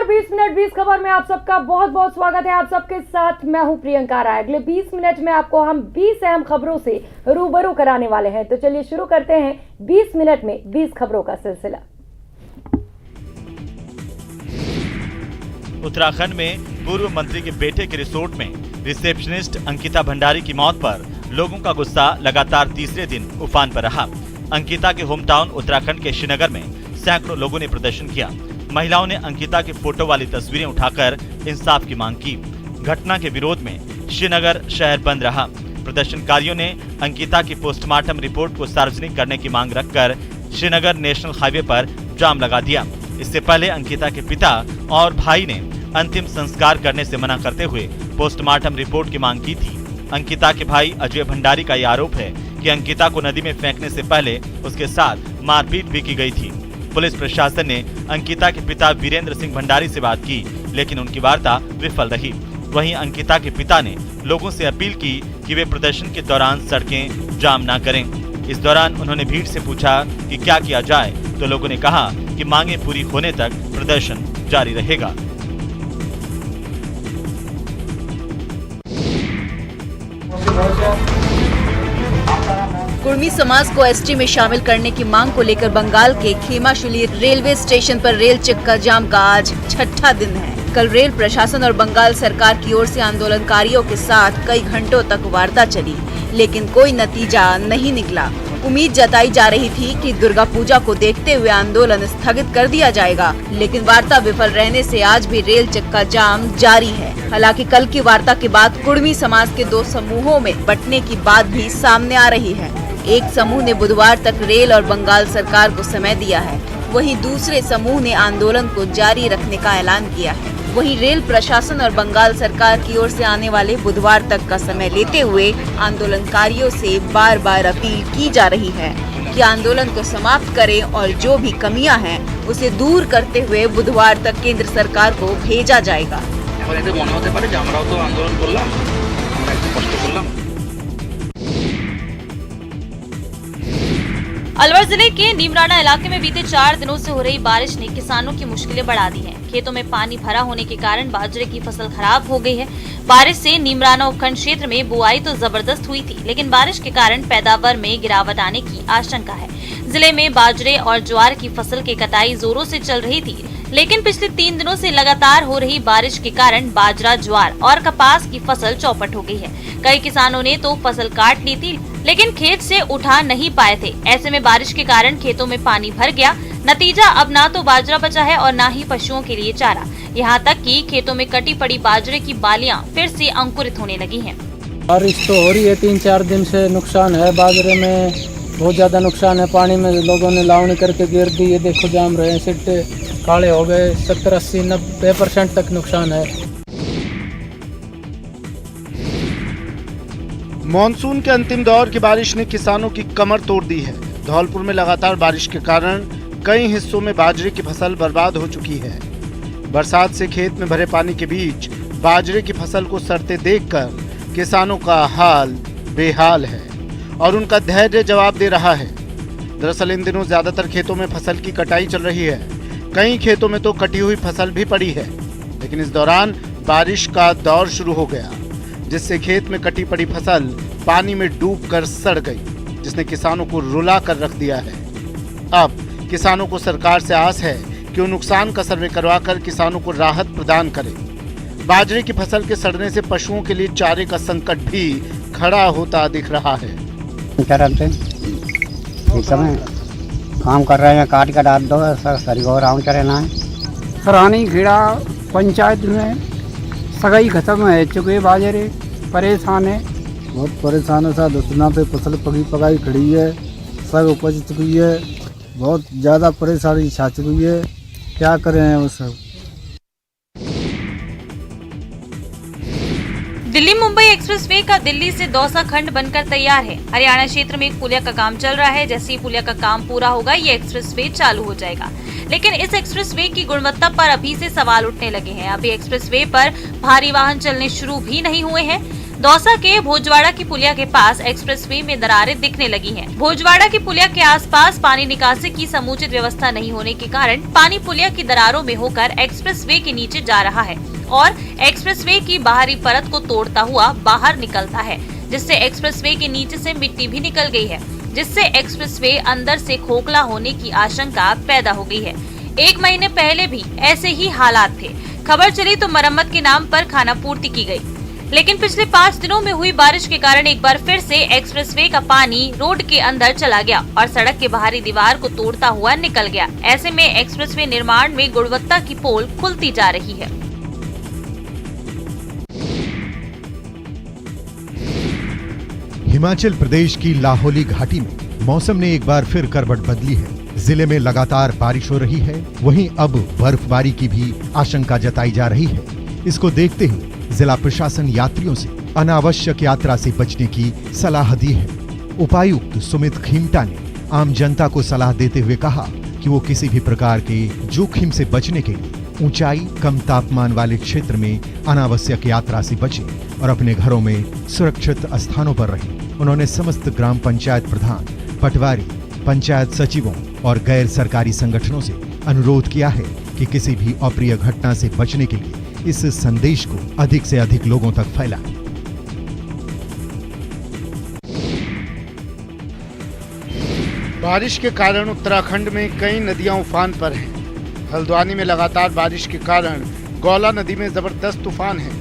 नमस्कार, 20 मिनट 20 खबर में आप सबका बहुत बहुत स्वागत है। आप सबके साथ मैं हूं प्रियंका राय। अगले 20 मिनट में आपको हम 20 अहम खबरों से रूबरू कराने वाले हैं। तो चलिए शुरू करते हैं 20 मिनट में 20 खबरों का सिलसिला। उत्तराखंड में पूर्व मंत्री के बेटे के रिसोर्ट में रिसेप्शनिस्ट अंकिता भंडारी की मौत पर लोगों का गुस्सा लगातार तीसरे दिन उफान पर रहा। अंकिता के होम टाउन उत्तराखंड के श्रीनगर में सैकड़ों लोगों ने प्रदर्शन किया। महिलाओं ने अंकिता की फोटो वाली तस्वीरें उठाकर इंसाफ की मांग की। घटना के विरोध में श्रीनगर शहर बंद रहा। प्रदर्शनकारियों ने अंकिता की पोस्टमार्टम रिपोर्ट को सार्वजनिक करने की मांग रखकर श्रीनगर नेशनल हाईवे पर जाम लगा दिया। इससे पहले अंकिता के पिता और भाई ने अंतिम संस्कार करने से मना करते हुए पोस्टमार्टम रिपोर्ट की मांग की थी। अंकिता के भाई अजय भंडारी का यह आरोप है कि अंकिता को नदी में फेंकने से पहले उसके साथ मारपीट भी की गई थी। पुलिस प्रशासन ने अंकिता के पिता वीरेंद्र सिंह भंडारी से बात की, लेकिन उनकी वार्ता विफल रही। वहीं अंकिता के पिता ने लोगों से अपील की कि वे प्रदर्शन के दौरान सड़कें जाम न करें। इस दौरान उन्होंने भीड़ से पूछा कि क्या किया जाए, तो लोगों ने कहा कि मांगे पूरी होने तक प्रदर्शन जारी रहेगा। कुर्मी समाज को एसटी में शामिल करने की मांग को लेकर बंगाल के खेमाशुली रेलवे स्टेशन पर रेल चक्का जाम का आज छठा दिन है। कल रेल प्रशासन और बंगाल सरकार की ओर से आंदोलनकारियों के साथ कई घंटों तक वार्ता चली, लेकिन कोई नतीजा नहीं निकला। उम्मीद जताई जा रही थी कि दुर्गा पूजा को देखते हुए आंदोलन स्थगित कर दिया जाएगा, लेकिन वार्ता विफल रहने से आज भी रेल चक्का जाम जारी है। हालांकि कल की वार्ता के बाद कुर्मी समाज के दो समूहों में बंटने की बात भी सामने आ रही है। एक समूह ने बुधवार तक रेल और बंगाल सरकार को समय दिया है, वहीं दूसरे समूह ने आंदोलन को जारी रखने का ऐलान किया है। वहीं रेल प्रशासन और बंगाल सरकार की ओर से आने वाले बुधवार तक का समय लेते हुए आंदोलनकारियों से बार बार अपील की जा रही है कि आंदोलन को समाप्त करें और जो भी कमियां हैं उसे दूर करते हुए बुधवार तक केंद्र सरकार को भेजा जाएगा। अलवर जिले के नीमराना इलाके में बीते 4 दिनों से हो रही बारिश ने किसानों की मुश्किलें बढ़ा दी हैं। खेतों में पानी भरा होने के कारण बाजरे की फसल खराब हो गई है। बारिश से नीमराना उपखंड क्षेत्र में बुआई तो जबरदस्त हुई थी, लेकिन बारिश के कारण पैदावार में गिरावट आने की आशंका है। जिले में बाजरे और ज्वार की फसल की कटाई जोरों से चल रही थी, लेकिन पिछले 3 दिनों से लगातार हो रही बारिश के कारण बाजरा, ज्वार और कपास की फसल चौपट हो गई है। कई किसानों ने तो फसल काट ली थी, लेकिन खेत से उठा नहीं पाए थे। ऐसे में बारिश के कारण खेतों में पानी भर गया। नतीजा अब ना तो बाजरा बचा है और ना ही पशुओं के लिए चारा। यहाँ तक कि खेतों में कटी पड़ी बाजरे की बालियां फिर से अंकुरित होने लगी हैं। बारिश तो हो रही है, 3-4 दिन से नुकसान है। बाजरे में बहुत ज्यादा नुकसान है। पानी में लोगों ने लावनी करके गिर दी, ये देखो जाम रहे हैं, सिट्टे काले हो गए। 70, 80, 90% तक नुकसान है। मॉनसून के अंतिम दौर की बारिश ने किसानों की कमर तोड़ दी है। धौलपुर में लगातार बारिश के कारण कई हिस्सों में बाजरे की फसल बर्बाद हो चुकी है। बरसात से खेत में भरे पानी के बीच बाजरे की फसल को सड़ते देखकर किसानों का हाल बेहाल है और उनका धैर्य जवाब दे रहा है। दरअसल इन दिनों ज्यादातर खेतों में फसल की कटाई चल रही है। कई खेतों में तो कटी हुई फसल भी पड़ी है, लेकिन इस दौरान बारिश का दौर शुरू हो गया, जिससे खेत में कटी पड़ी फसल पानी में डूबकर सड़ गई, जिसने किसानों को रुला कर रख दिया है। अब किसानों को सरकार से आस है कि वो नुकसान का सर्वे करवाकर किसानों को राहत प्रदान करे। बाजरे की फसल के सड़ने से पशुओं के लिए चारे का संकट भी खड़ा होता दिख रहा है। काम कर रहे हैं, काट कर डाल दो सर राउंड करे ना सराहनी खेड़ा पंचायत में सगाई खत्म है चुके। बाजरे परेशान है, बहुत परेशान है। सर दुसना पे फसल पकाई खड़ी है, सब उपज चुकी है, बहुत ज़्यादा परेशानी छा चुकी है। क्या करें वो सब। दिल्ली मुंबई एक्सप्रेसवे का दिल्ली से दौसा खंड बनकर तैयार है। हरियाणा क्षेत्र में एक पुलिया का काम चल रहा है। जैसे ही पुलिया का काम पूरा होगा, ये एक्सप्रेसवे चालू हो जाएगा। लेकिन इस एक्सप्रेसवे की गुणवत्ता पर अभी से सवाल उठने लगे हैं। अभी एक्सप्रेसवे पर भारी वाहन चलने शुरू भी नहीं हुए हैं। दौसा के भोजवाड़ा की पुलिया के पास एक्सप्रेसवे में दरारें दिखने लगी हैं। भोजवाड़ा की पुलिया के आसपास पानी निकासी की समुचित व्यवस्था नहीं होने के कारण पानी पुलिया की दरारों में होकर एक्सप्रेसवे के नीचे जा रहा है और एक्सप्रेसवे की बाहरी परत को तोड़ता हुआ बाहर निकलता है, जिससे एक्सप्रेसवे के नीचे से मिट्टी भी निकल गई है, जिससे एक्सप्रेसवे अंदर से खोखला होने की आशंका पैदा हो गई है। 1 महीने पहले भी ऐसे ही हालात थे। खबर चली तो मरम्मत के नाम पर खानापूर्ति की गई, लेकिन पिछले 5 दिनों में हुई बारिश के कारण एक बार फिर से एक्सप्रेसवे का पानी रोड के अंदर चला गया और सड़क के बाहरी दीवार को तोड़ता हुआ निकल गया। ऐसे में एक्सप्रेसवे निर्माण में गुणवत्ता की पोल खुलती जा रही है। हिमाचल प्रदेश की लाहौली घाटी में मौसम ने एक बार फिर करवट बदली है। जिले में लगातार बारिश हो रही है, वहीं अब बर्फबारी की भी आशंका जताई जा रही है। इसको देखते हुए जिला प्रशासन यात्रियों से अनावश्यक यात्रा से बचने की सलाह दी है। उपायुक्त सुमित खीमटा ने आम जनता को सलाह देते हुए कहा कि वो किसी भी प्रकार के जोखिम से बचने के लिए ऊंचाई, कम तापमान वाले क्षेत्र में अनावश्यक यात्रा से बचें और अपने घरों में सुरक्षित स्थानों पर रहें। उन्होंने समस्त ग्राम पंचायत प्रधान, पटवारी, पंचायत सचिवों और गैर सरकारी संगठनों से अनुरोध किया है कि किसी भी अप्रिय घटना से बचने के लिए इस संदेश को अधिक से अधिक लोगों तक फैलाएं। बारिश के कारण उत्तराखंड में कई नदियां उफान पर हैं। हल्द्वानी में लगातार बारिश के कारण गौला नदी में जबरदस्त तूफान है।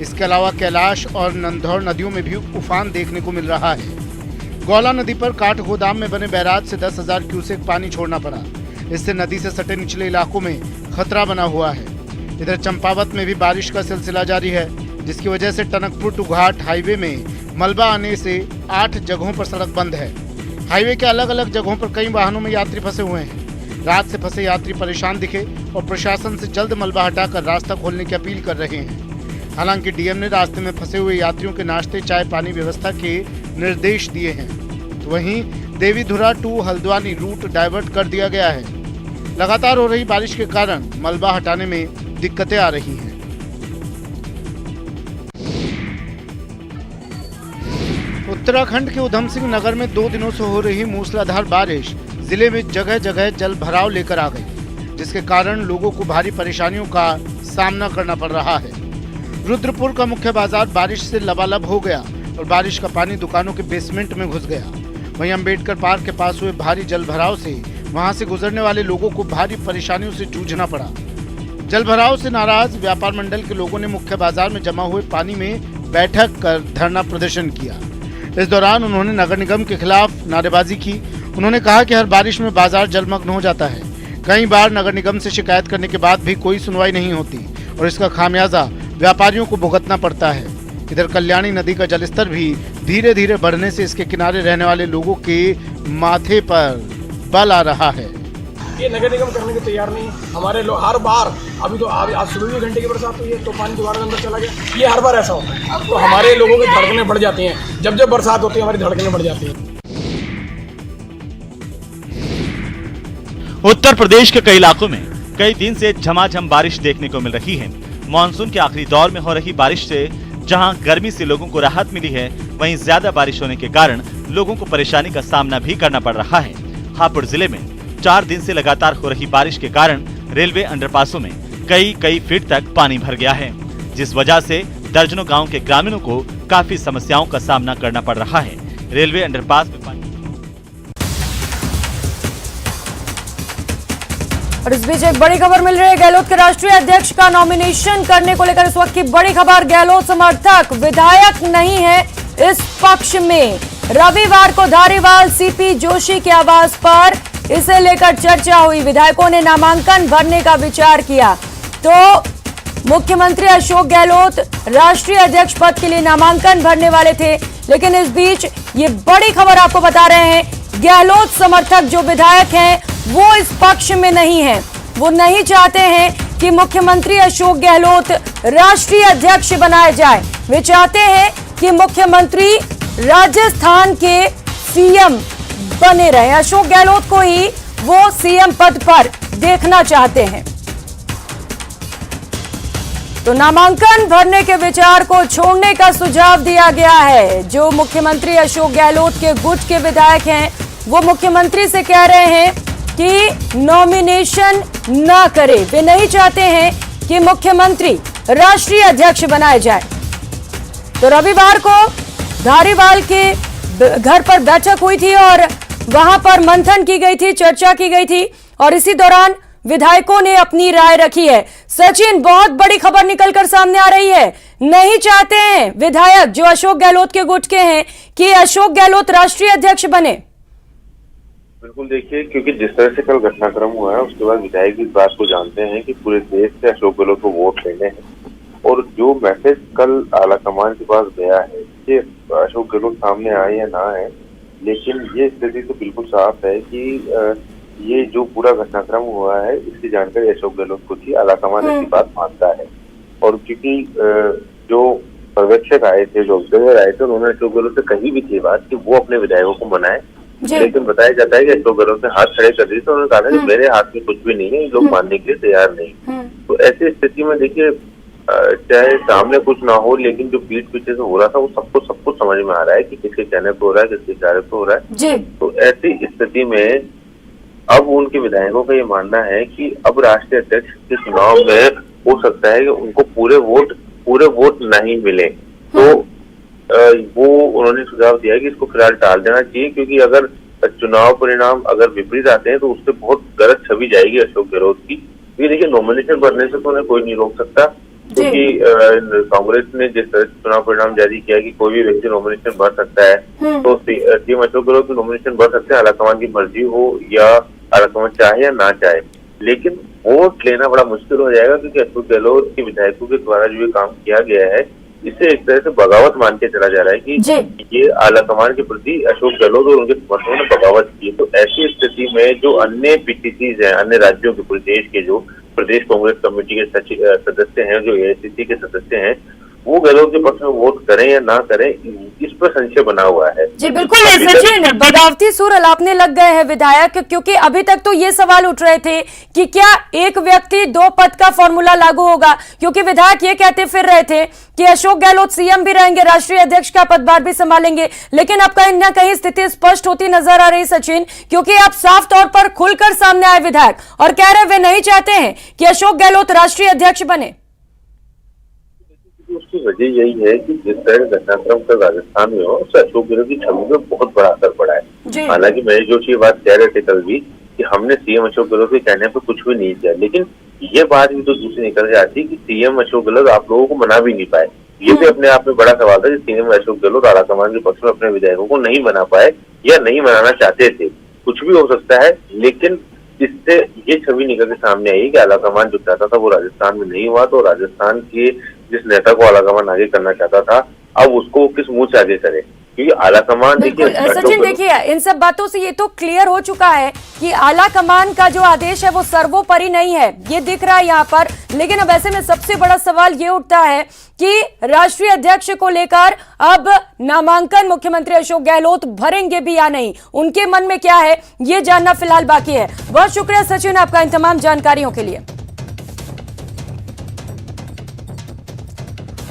इसके अलावा कैलाश और नंधौर नदियों में भी उफान देखने को मिल रहा है। गौला नदी पर काठगोदाम में बने बैराज से 10,000 क्यूसेक पानी छोड़ना पड़ा। इससे नदी से सटे निचले इलाकों में खतरा बना हुआ है। इधर चंपावत में भी बारिश का सिलसिला जारी है, जिसकी वजह से टनकपुर टू घाट हाईवे में मलबा आने से 8 जगहों पर सड़क बंद है। हाईवे के अलग अलग जगहों पर कई वाहनों में यात्री फंसे हुए हैं। रात से फंसे यात्री परेशान दिखे और प्रशासन से जल्द मलबा हटाकर रास्ता खोलने की अपील कर रहे हैं। हालांकि डीएम ने रास्ते में फंसे हुए यात्रियों के नाश्ते, चाय, पानी व्यवस्था के निर्देश दिए हैं। तो वहीं Devidhura to Haldwani route divert कर दिया गया है। लगातार हो रही बारिश के कारण मलबा हटाने में दिक्कतें आ रही हैं। उत्तराखंड के उधम सिंह नगर में 2 दिनों से हो रही मूसलाधार बारिश जिले में जगह जगह जल भराव लेकर आ गई, जिसके कारण लोगों को भारी परेशानियों का सामना करना पड़ रहा है। रुद्रपुर का मुख्य बाजार बारिश से लबालब हो गया और बारिश का पानी दुकानों के बेसमेंट में घुस गया। वहीं अंबेडकर पार्क के पास हुए भारी जल भराव से वहां से गुजरने वाले लोगों को भारी परेशानियों से जूझना पड़ा। जल भराव से नाराज व्यापार मंडल के लोगों ने मुख्य बाजार में जमा हुए पानी में बैठक कर धरना प्रदर्शन किया। इस दौरान उन्होंने नगर निगम के खिलाफ नारेबाजी की। उन्होंने कहा कि हर बारिश में बाजार जलमग्न हो जाता है। कई बार नगर निगम से शिकायत करने के बाद भी कोई सुनवाई नहीं होती और इसका खामियाजा व्यापारियों को भुगतना पड़ता है। इधर कल्याणी नदी का जलस्तर भी धीरे धीरे बढ़ने से इसके किनारे रहने वाले लोगों के माथे पर बल आ रहा है। ये नगर निगम करने के तैयार नहीं। हमारे लोग हर बार, अभी तो आज सुबह भी घंटे की बरसात हुई है तो पानी दोबारा अंदर चला गया। ये हर बार ऐसा होता है, तो हमारे लोगों की धड़कनें बढ़ जाती हैं। जब बरसात होती है हमारी धड़कनें बढ़ जाती हैं। उत्तर प्रदेश के कई इलाकों में कई दिन से झमाझम बारिश देखने को मिल रही है। मानसून के आखिरी दौर में हो रही बारिश से जहां गर्मी से लोगों को राहत मिली है, वहीं ज्यादा बारिश होने के कारण लोगों को परेशानी का सामना भी करना पड़ रहा है। हापुड़ जिले में 4 दिन से लगातार हो रही बारिश के कारण रेलवे अंडरपासों में कई फीट तक पानी भर गया है, जिस वजह से दर्जनों गांव के ग्रामीणों को काफी समस्याओं का सामना करना पड़ रहा है। रेलवे अंडरपास में पानी। और इस बीच एक बड़ी खबर मिल रही है। गहलोत के राष्ट्रीय अध्यक्ष का नॉमिनेशन करने को लेकर इस वक्त की बड़ी खबर। गहलोत समर्थक विधायक नहीं है इस पक्ष में। रविवार को धारीवाल सीपी जोशी के आवास पर इसे लेकर चर्चा हुई। विधायकों ने नामांकन भरने का विचार किया तो मुख्यमंत्री अशोक गहलोत राष्ट्रीय अध्यक्ष पद के लिए नामांकन भरने वाले थे, लेकिन इस बीच ये बड़ी खबर आपको बता रहे हैं, गहलोत समर्थक जो विधायक हैं वो इस पक्ष में नहीं है। वो नहीं चाहते हैं कि मुख्यमंत्री अशोक गहलोत राष्ट्रीय अध्यक्ष बनाए जाए। वे चाहते हैं कि मुख्यमंत्री राजस्थान के सीएम बने रहे। अशोक गहलोत को ही वो सीएम पद पर देखना चाहते हैं। तो नामांकन भरने के विचार को छोड़ने का सुझाव दिया गया है। जो मुख्यमंत्री अशोक गहलोत के गुट के विधायक हैं वो मुख्यमंत्री से कह रहे हैं कि नॉमिनेशन न करे। वे नहीं चाहते हैं कि मुख्यमंत्री राष्ट्रीय अध्यक्ष बनाए जाए। तो रविवार को धारीवाल के घर पर बैठक हुई थी और वहां पर मंथन की गई थी, चर्चा की गई थी और इसी दौरान विधायकों ने अपनी राय रखी है। सचिन, बहुत बड़ी खबर निकलकर सामने आ रही है। नहीं चाहते हैं विधायक जो अशोक गहलोत के गुट के हैं कि अशोक गहलोत राष्ट्रीय अध्यक्ष बने। बिल्कुल, देखिए, क्योंकि जिस तरह से कल घटनाक्रम हुआ है उसके बाद विधायक इस बात को जानते हैं कि पूरे देश से अशोक गहलोत को वोट लेने हैं और जो मैसेज कल आला कमान के पास गया है कि अशोक गहलोत सामने आए या ना आए, लेकिन ये स्थिति तो बिल्कुल साफ है कि ये जो पूरा घटनाक्रम हुआ है इसकी जानकारी अशोक गहलोत को थी। आला कमान ऐसी बात मानता है और क्योंकि जो पर्यवेक्षक आए थे, जो ऑब्जर्वर आए थे, उन्होंने अशोक गहलोत से कही भी थी बात कि वो अपने विधायकों को मनाए, लेकिन बताया जाता है कि अशोक गहलोत ने हाथ खड़े कर दिए तो उन्होंने कहा कि मेरे हाथ में कुछ भी नहीं है, लोग मानने के लिए तैयार नहीं। तो ऐसी स्थिति में देखिए, चाहे सामने कुछ ना हो, लेकिन जो पीठ पीछे से हो रहा था वो सब कुछ समझ में आ रहा है कि किसके कहने पे हो रहा है, किसके इशारे पे हो रहा है। तो ऐसी स्थिति में अब उनके विधायकों का ये मानना है कि अब राष्ट्रीय अध्यक्ष के चुनाव में हो सकता है कि उनको पूरे वोट नहीं मिले। तो वो उन्होंने सुझाव दिया कि इसको फिलहाल टाल देना चाहिए, क्योंकि अगर चुनाव परिणाम अगर विपरीत आते हैं तो उससे बहुत गलत छवि जाएगी अशोक गहलोत की। ये देखिए, नॉमिनेशन भरने से तो उन्हें कोई नहीं रोक सकता, क्योंकि कांग्रेस ने जिस तरह से चुनाव परिणाम जारी किया कि कोई भी व्यक्ति नॉमिनेशन भर सकता है, तो सीएम अशोक गहलोत भी नॉमिनेशन भर सकते हैं, आलाकमान की मर्जी हो या आलाकमान चाहे या ना चाहे। लेकिन वोट लेना बड़ा मुश्किल हो जाएगा, क्योंकि अशोक गहलोत के विधायकों के द्वारा जो ये काम किया गया है इसे एक तरह से बगावत मान के चला जा रहा है कि ये आलाकमान के प्रति अशोक गहलोत और उनके समर्थकों ने बगावत की। तो ऐसी स्थिति में जो अन्य पीटीसीज हैं, अन्य राज्यों के प्रदेश के जो प्रदेश कांग्रेस कमेटी के सदस्य हैं, जो एआईसीसी के सदस्य हैं, वो गहलोत के पक्ष में वोट करें या ना करें, इस पर संशय बना हुआ है। जी बिल्कुल सचिन, बगावती सुर अलापने लग गए हैं विधायक, क्योंकि अभी तक तो ये सवाल उठ रहे थे कि क्या एक व्यक्ति दो पद का फॉर्मूला लागू होगा, क्योंकि विधायक ये कहते फिर रहे थे कि अशोक गहलोत सीएम भी रहेंगे, राष्ट्रीय अध्यक्ष का पदभार भी संभालेंगे। लेकिन अब कहीं ना कहीं स्थिति स्पष्ट होती नजर आ रही सचिन, क्योंकि आप साफ तौर पर खुलकर सामने आए विधायक और कह रहे वे नहीं चाहते हैं कि अशोक गहलोत राष्ट्रीय अध्यक्ष बने। उसकी वजह यही है कि जिस तरह घटनाक्रम का राजस्थान में हो, उससे अशोक गहलोत की छवि में बहुत बड़ा असर पड़ा है। हालांकि महेश जोशी ये बात कह रहे थे कल भी कि हमने सीएम अशोक गहलोत के कहने पर कुछ भी नहीं किया, लेकिन ये बात भी तो दूसरी निकल के आती कि सीएम अशोक गहलोत आप लोगों को मना भी नहीं पाए। ये भी अपने आप में बड़ा सवाल था कि सीएम अशोक गहलोत आलाकमान के पक्ष में अपने विधायकों को नहीं मना पाए या नहीं मनाना चाहते थे। कुछ भी हो सकता है, लेकिन इससे ये छवि निकल के सामने आई कि आलाकमान जो चाहता था वो राजस्थान में नहीं हुआ। तो राजस्थान के जिस नेता को आलाकमान आगे करना चाहता था, अब उसको किस मुंह से आगे करे, क्योंकि आलाकमान देखिए सचिन, देखिए इन सब बातों से ये तो क्लियर हो चुका है कि आलाकमान का जो आदेश है वो सर्वोपरि नहीं है, ये दिख रहा है यहाँ पर। लेकिन अब ऐसे में सबसे बड़ा सवाल ये उठता है कि राष्ट्रीय अध्यक्ष को लेकर अब नामांकन मुख्यमंत्री अशोक गहलोत भरेंगे भी या नहीं, उनके मन में क्या है ये जानना फिलहाल बाकी है। बहुत शुक्रिया सचिन आपका इन तमाम जानकारियों के लिए।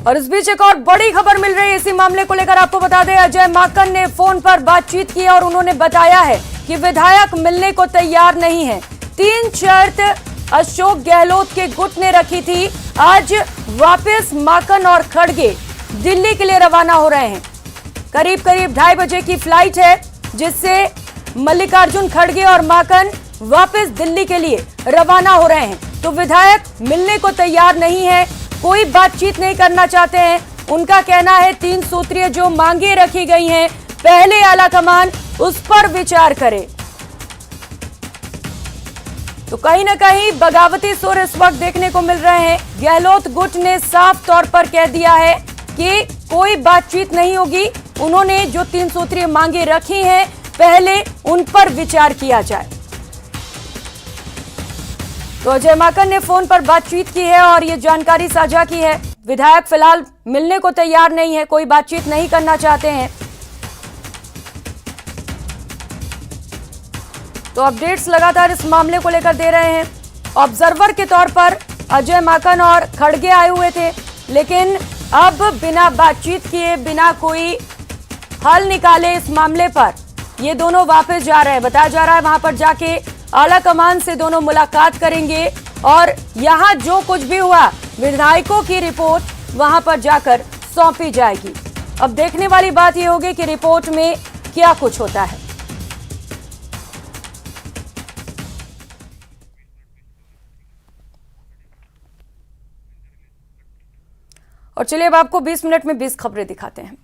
और इस बीच एक और बड़ी खबर मिल रही है इसी मामले को लेकर। आपको बता दें, अजय माकन ने फोन पर बातचीत की और उन्होंने बताया है कि विधायक मिलने को तैयार नहीं है। 3 शर्त अशोक गहलोत के गुट ने रखी थी। आज वापस माकन और खड़गे दिल्ली के लिए रवाना हो रहे हैं। करीब 2:30 बजे की फ्लाइट है, जिससे मल्लिकार्जुन खड़गे और माकन वापस दिल्ली के लिए रवाना हो रहे हैं। तो विधायक मिलने को तैयार नहीं है, कोई बातचीत नहीं करना चाहते हैं। उनका कहना है 3 सूत्रीय जो मांगे रखी गई हैं, पहले आलाकमान उस पर विचार करे। तो कहीं ना कहीं बगावती सुर इस वक्त देखने को मिल रहे हैं। गहलोत गुट ने साफ तौर पर कह दिया है कि कोई बातचीत नहीं होगी। उन्होंने जो 3 सूत्रीय मांगे रखी हैं, पहले उन पर विचार किया जाए। तो अजय माकन ने फोन पर बातचीत की है और ये जानकारी साझा की है। विधायक फिलहाल मिलने को तैयार नहीं है, कोई बातचीत नहीं करना चाहते हैं। तो अपडेट्स लगातार इस मामले को लेकर दे रहे हैं। ऑब्जर्वर के तौर पर अजय माकन और खड़गे आए हुए थे, लेकिन अब बिना बातचीत किए, बिना कोई हल निकाले इस मामले पर ये दोनों वापस जा रहे हैं। बताया जा रहा है वहां पर जाके आला कमान से दोनों मुलाकात करेंगे और यहां जो कुछ भी हुआ विधायकों की रिपोर्ट वहां पर जाकर सौंपी जाएगी। अब देखने वाली बात यह होगी कि रिपोर्ट में क्या कुछ होता है। और चलिए अब आपको 20 मिनट में 20 खबरें दिखाते हैं।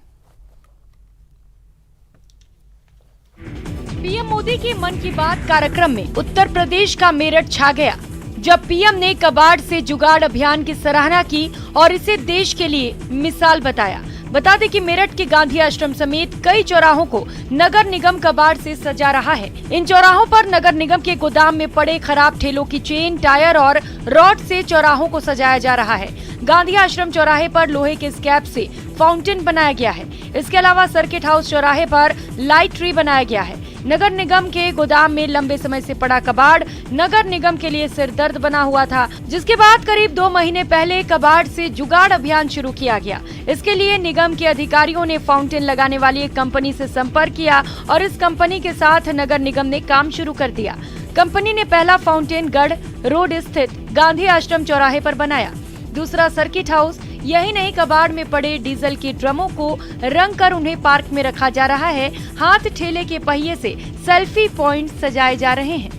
पीएम मोदी के मन की बात कार्यक्रम में उत्तर प्रदेश का मेरठ छा गया, जब पीएम ने कबाड़ से जुगाड़ अभियान की सराहना की और इसे देश के लिए मिसाल बताया। बता दें कि मेरठ के गांधी आश्रम समेत कई चौराहों को नगर निगम कबाड़ से सजा रहा है। इन चौराहों पर नगर निगम के गोदाम में पड़े खराब ठेलों की चेन, टायर और रॉड से चौराहों को सजाया जा रहा है। गांधी आश्रम चौराहे पर लोहे के स्कैप से फाउंटेन बनाया गया है। इसके अलावा सर्किट हाउस चौराहे पर लाइट ट्री बनाया गया है। नगर निगम के गोदाम में लंबे समय से पड़ा कबाड़ नगर निगम के लिए सिरदर्द बना हुआ था, जिसके बाद करीब 2 महीने पहले कबाड़ से जुगाड़ अभियान शुरू किया गया। इसके लिए निगम के अधिकारियों ने फाउंटेन लगाने वाली एक कंपनी से संपर्क किया और इस कंपनी के साथ नगर निगम ने काम शुरू कर दिया। कंपनी ने पहला फाउंटेन गढ़ रोड स्थित गांधी आश्रम चौराहे पर बनाया। दूसरा सर्किट हाउस, यही नहीं कबाड़ में पड़े डीजल के ड्रमों को रंग कर उन्हें पार्क में रखा जा रहा है। हाथ ठेले के पहिए से सेल्फी पॉइंट सजाए जा रहे हैं।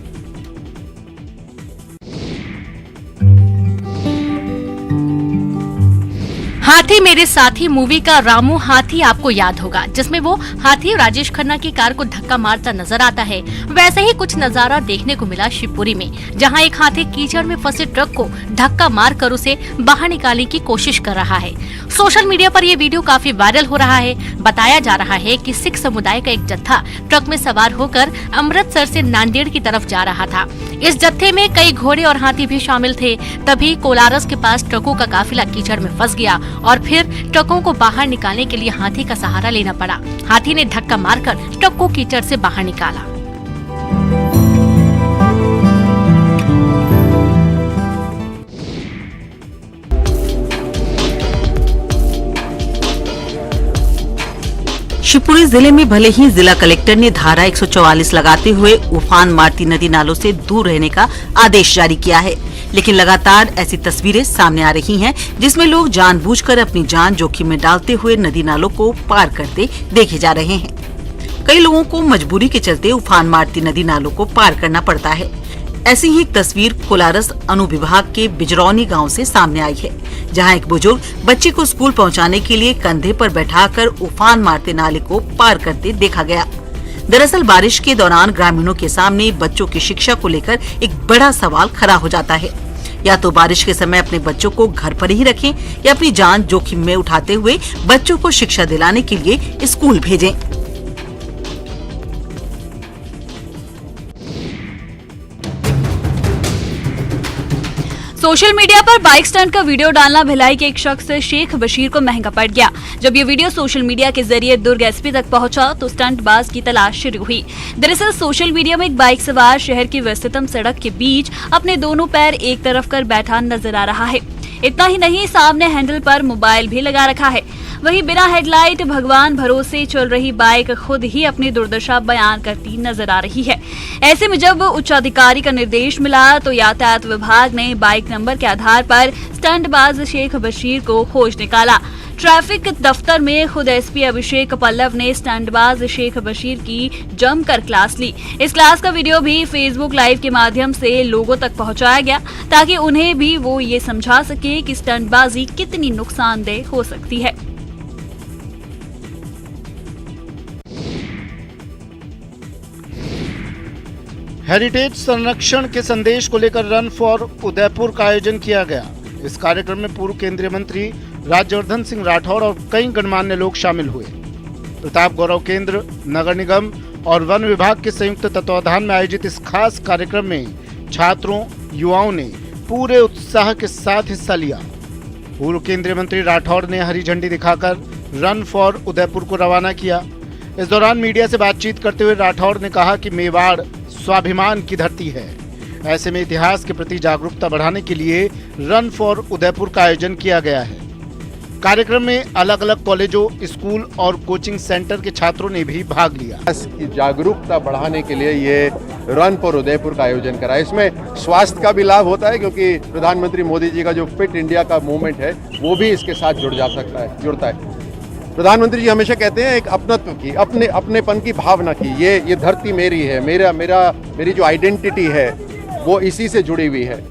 हाथी मेरे साथी मूवी का रामू हाथी आपको याद होगा, जिसमें वो हाथी राजेश खन्ना की कार को धक्का मारता नजर आता है। वैसे ही कुछ नजारा देखने को मिला शिवपुरी में, जहां एक हाथी कीचड़ में फंसे ट्रक को धक्का मारकर उसे बाहर निकालने की कोशिश कर रहा है। सोशल मीडिया पर ये वीडियो काफी वायरल हो रहा है। बताया जा रहा है कि सिख समुदाय का एक जत्था ट्रक में सवार होकर अमृतसर से नांदेड़ की तरफ जा रहा था। इस जत्थे में कई घोड़े और हाथी भी शामिल थे। तभी कोलारस के पास ट्रकों का काफिला कीचड़ में फंस गया और फिर ट्रकों को बाहर निकालने के लिए हाथी का सहारा लेना पड़ा। हाथी ने धक्का मारकर ट्रक को कीचड़ से बाहर निकाला। शिवपुरी जिले में भले ही जिला कलेक्टर ने धारा 144 लगाते हुए उफान मारती नदी नालों से दूर रहने का आदेश जारी किया है, लेकिन लगातार ऐसी तस्वीरें सामने आ रही हैं जिसमें लोग जानबूझकर अपनी जान जोखिम में डालते हुए नदी नालों को पार करते देखे जा रहे हैं। कई लोगों को मजबूरी के चलते उफान मारती नदी नालों को पार करना पड़ता है। ऐसी ही एक तस्वीर कोलारस अनुविभाग के बिजरौनी गांव से सामने आई है, जहां एक बुजुर्ग बच्चे को स्कूल पहुंचाने के लिए कंधे पर बैठाकर उफान मारते नाले को पार करते देखा गया। दरअसल बारिश के दौरान ग्रामीणों के सामने बच्चों की शिक्षा को लेकर एक बड़ा सवाल खड़ा हो जाता है। या तो बारिश के समय अपने बच्चों को घर पर ही रखें या अपनी जान जोखिम में उठाते हुए बच्चों को शिक्षा दिलाने के लिए स्कूल भेजें। सोशल मीडिया पर बाइक स्टंट का वीडियो डालना भिलाई के एक शख्स शेख बशीर को महंगा पड़ गया। जब ये वीडियो सोशल मीडिया के जरिए दुर्ग एसपी तक पहुंचा तो स्टंटबाज की तलाश शुरू हुई। दरअसल सोशल मीडिया में एक बाइक सवार शहर की व्यस्ततम सड़क के बीच अपने दोनों पैर एक तरफ कर बैठा नजर आ रहा है। इतना ही नहीं, सामने हैंडल पर मोबाइल भी लगा रखा है। वहीं बिना हेडलाइट भगवान भरोसे चल रही बाइक खुद ही अपनी दुर्दशा बयान करती नजर आ रही है। ऐसे में जब उच्चाधिकारी का निर्देश मिला तो यातायात विभाग ने बाइक नंबर के आधार पर स्टंटबाज शेख बशीर को खोज निकाला। ट्रैफिक दफ्तर में खुद एसपी अभिषेक पल्लव ने स्टंटबाज शेख बशीर की जमकर क्लास ली। इस क्लास का वीडियो भी फेसबुक लाइव के माध्यम से लोगों तक पहुंचाया गया ताकि उन्हें भी वो ये समझा सके कि स्टंटबाजी कितनी नुकसानदेह हो सकती है। हेरिटेज संरक्षण के संदेश को लेकर रन फॉर उदयपुर का आयोजन किया गया। इस कार्यक्रम में पूर्व केंद्रीय मंत्री राज्यवर्धन सिंह राठौर और कई गणमान्य लोग शामिल हुए। प्रताप गौरव केंद्र, नगर निगम और वन विभाग के संयुक्त तत्वाधान में आयोजित इस खास कार्यक्रम में छात्रों, युवाओं ने पूरे उत्साह के साथ हिस्सा लिया। पूर्व केंद्रीय मंत्री राठौर ने हरी झंडी दिखाकर रन फॉर उदयपुर को रवाना किया। इस दौरान मीडिया से बातचीत करते हुए राठौर ने कहा कि मेवाड़ स्वाभिमान की धरती है। ऐसे में इतिहास के प्रति जागरूकता बढ़ाने के लिए रन फॉर उदयपुर का आयोजन किया गया है। कार्यक्रम में अलग अलग कॉलेजों, स्कूल और कोचिंग सेंटर के छात्रों ने भी भाग लिया। जागरूकता बढ़ाने के लिए ये रन फॉर उदयपुर का आयोजन करा है। इसमें स्वास्थ्य का भी लाभ होता है क्योंकि प्रधानमंत्री मोदी जी का जो फिट इंडिया का मूवमेंट है वो भी इसके साथ जुड़ता है। प्रधानमंत्री जी हमेशा कहते हैं एक अपनत्व की, अपनेपन की भावना की। ये धरती मेरी है, मेरी जो आइडेंटिटी है वो इसी से जुड़ी हुई है।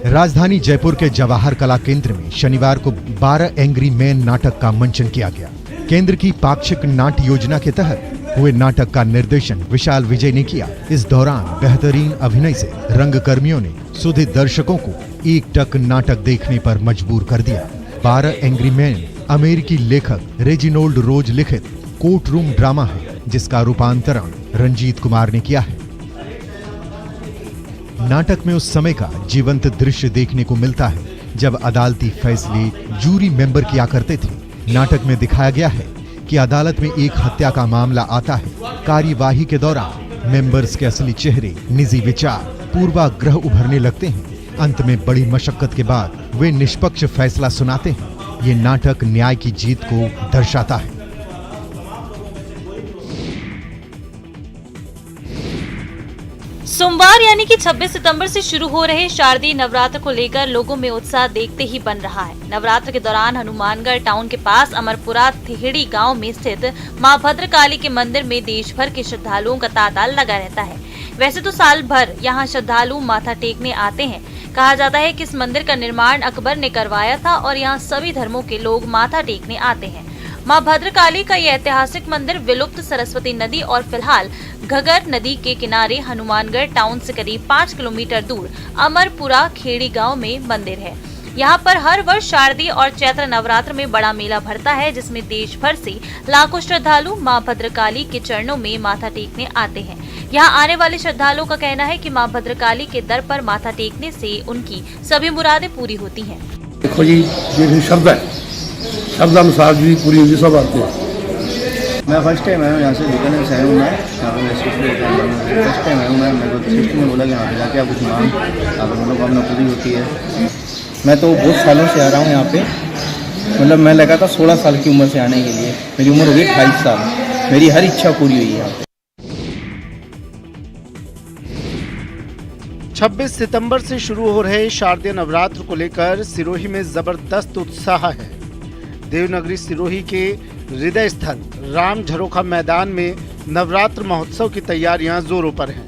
राजधानी जयपुर के जवाहर कला केंद्र में शनिवार को 12 एंग्री मैन नाटक का मंचन किया गया। केंद्र की पाक्षिक नाट्य योजना के तहत हुए नाटक का निर्देशन विशाल विजय ने किया। इस दौरान बेहतरीन अभिनय से रंगकर्मियों ने सुधे दर्शकों को एक टक नाटक देखने पर मजबूर कर दिया। 12 एंग्री मैन अमेरिकी लेखक रेजिनोल्ड रोज लिखित कोर्ट रूम ड्रामा है, जिसका रूपांतरण रंजीत कुमार ने किया है। नाटक में उस समय का जीवंत दृश्य देखने को मिलता है जब अदालती फैसले जूरी मेंबर किया करते थे। नाटक में दिखाया गया है कि अदालत में एक हत्या का मामला आता है। कार्यवाही के दौरान मेंबर्स के असली चेहरे, निजी विचार, पूर्वाग्रह उभरने लगते हैं। अंत में बड़ी मशक्कत के बाद वे निष्पक्ष फैसला सुनाते हैं। ये नाटक न्याय की जीत को दर्शाता है। सोमवार यानी कि 26 सितंबर से शुरू हो रहे शारदीय नवरात्र को लेकर लोगों में उत्साह देखते ही बन रहा है। नवरात्र के दौरान हनुमानगढ़ टाउन के पास अमरपुरा थिहड़ी गांव में स्थित मां भद्रकाली के मंदिर में देश भर के श्रद्धालुओं का तांता लगा रहता है। वैसे तो साल भर यहाँ श्रद्धालु माथा टेकने आते हैं। कहा जाता है कि इस मंदिर का निर्माण अकबर ने करवाया था और यहाँ सभी धर्मों के लोग माथा टेकने आते हैं। मां भद्रकाली का ये ऐतिहासिक मंदिर विलुप्त सरस्वती नदी और फिलहाल घगर नदी के किनारे हनुमानगढ़ टाउन से करीब 5 किलोमीटर दूर अमरपुरा खेड़ी गांव में मंदिर है। यहाँ पर हर वर्ष शारदीय और चैत्र नवरात्र में बड़ा मेला भरता है, जिसमें देश भर से लाखों श्रद्धालु मां भद्रकाली के चरणों में माथा टेकने आते हैं। यहाँ आने वाले श्रद्धालुओं का कहना है कि मां भद्रकाली के दर पर माथा टेकने से उनकी सभी मुरादें पूरी होती हैं। देखो जी, ये शब्द अनुसार जी पूरी होगी, सब आते हैं। मैं फर्स्ट टाइम आया हूँ यहाँ से, बीकानेर से आया हूँ। मैं यहाँ पे फर्स्ट टाइम आया हूँ। मेरे को सिस्टर ने बोला कि यहाँ पे जाके आप कुछ मांग, यहाँ पर मनोकामना पूरी होती है। मैं तो बहुत सालों से आ रहा हूँ यहाँ पे। मतलब मैं लगा था 16 साल की उम्र से आने के लिए, मेरी उम्र हो गई 28 साल। मेरी हर इच्छा पूरी हुई है यहाँ पे। 26 सितंबर से शुरू हो रहे शारदीय नवरात्र को लेकर सिरोही में जबरदस्त उत्साह है। देवनगरी सिरोही के हृदय स्थल राम झरोखा मैदान में नवरात्र महोत्सव की तैयारियां जोरों पर हैं।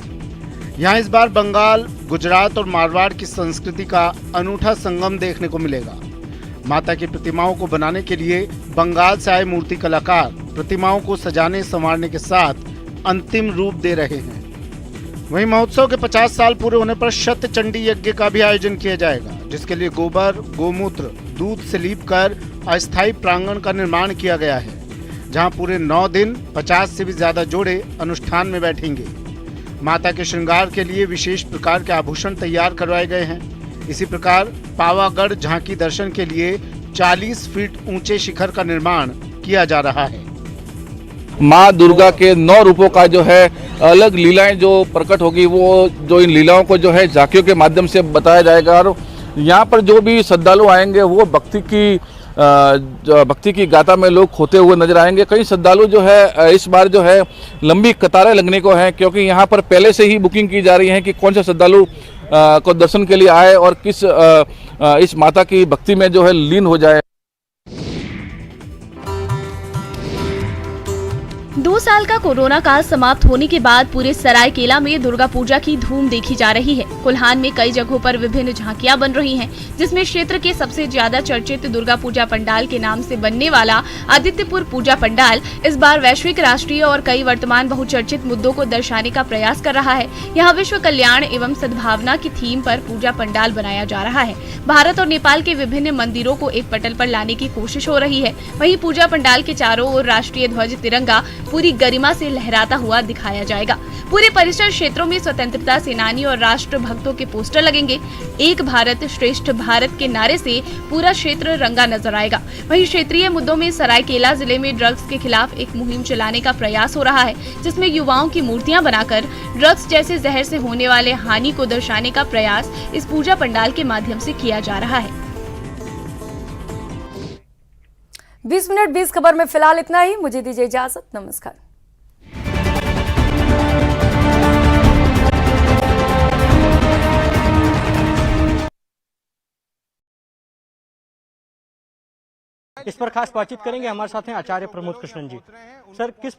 यहां इस बार बंगाल, गुजरात और मारवाड़ की संस्कृति का अनूठा संगम देखने को मिलेगा। माता की प्रतिमाओं को बनाने के लिए बंगाल से आए मूर्ति कलाकार प्रतिमाओं को सजाने संवारने के साथ अंतिम रूप दे रहे हैं। वहीं महोत्सव के 50 साल पूरे होने पर शत चंडी यज्ञ का भी आयोजन किया जाएगा, जिसके लिए गोबर, गोमूत्र, दूध से लीपकर अस्थायी प्रांगण का निर्माण किया गया है, जहां पूरे 9 दिन 50 से भी ज्यादा जोड़े अनुष्ठान में बैठेंगे। माता के श्रृंगार के लिए विशेष प्रकार के आभूषण तैयार करवाए गए हैं। इसी प्रकार पावागढ़ झांकी दर्शन के लिए 40 फीट ऊंचे शिखर का निर्माण किया जा रहा है। माँ दुर्गा के 9 रूपों का जो है अलग लीलाएं जो प्रकट होगी, वो जो इन लीलाओं को जो है झांकियों के माध्यम से बताया जाएगा। और यहाँ पर जो भी श्रद्धालु आएंगे वो भक्ति की गाथा में लोग खोते हुए नजर आएंगे। कई श्रद्धालु जो है इस बार जो है लंबी कतारें लगने को हैं, क्योंकि यहाँ पर पहले से ही बुकिंग की जा रही है कि कौन सा श्रद्धालु को दर्शन के लिए आए और किस इस माता की भक्ति में जो है लीन हो जाए। 2 साल का कोरोना काल समाप्त होने के बाद पूरे सरायकेला में दुर्गा पूजा की धूम देखी जा रही है। कोल्हान में कई जगहों पर विभिन्न झांकियां बन रही हैं, जिसमें क्षेत्र के सबसे ज्यादा चर्चित दुर्गा पूजा पंडाल के नाम से बनने वाला आदित्यपुर पूजा पंडाल इस बार वैश्विक, राष्ट्रीय और कई वर्तमान बहुचर्चित मुद्दों को दर्शाने का प्रयास कर रहा है। यहाँ विश्व कल्याण एवं सद्भावना की थीम पर पूजा पंडाल बनाया जा रहा है। भारत और नेपाल के विभिन्न मंदिरों को एक पटल पर लाने की कोशिश हो रही है। वहीं पूजा पंडाल के चारों ओर राष्ट्रीय ध्वज, तिरंगा, पूरी गरिमा से लहराता हुआ दिखाया जाएगा। पूरे परिसर क्षेत्रों में स्वतंत्रता सेनानी और राष्ट्र भक्तों के पोस्टर लगेंगे। एक भारत श्रेष्ठ भारत के नारे से पूरा क्षेत्र रंगा नजर आएगा। वहीं क्षेत्रीय मुद्दों में सरायकेला जिले में ड्रग्स के खिलाफ एक मुहिम चलाने का प्रयास हो रहा है, जिसमें युवाओं की मूर्तियां बनाकर ड्रग्स जैसे जहर से होने वाले हानि को दर्शाने का प्रयास इस पूजा पंडाल के माध्यम से किया जा रहा है। 20 मिनट 20 खबर में फिलहाल इतना ही। मुझे दीजिए इजाजत। नमस्कार। इस पर खास बातचीत करेंगे। हमारे साथ हैं आचार्य प्रमोद कृष्णन जी। सर, किस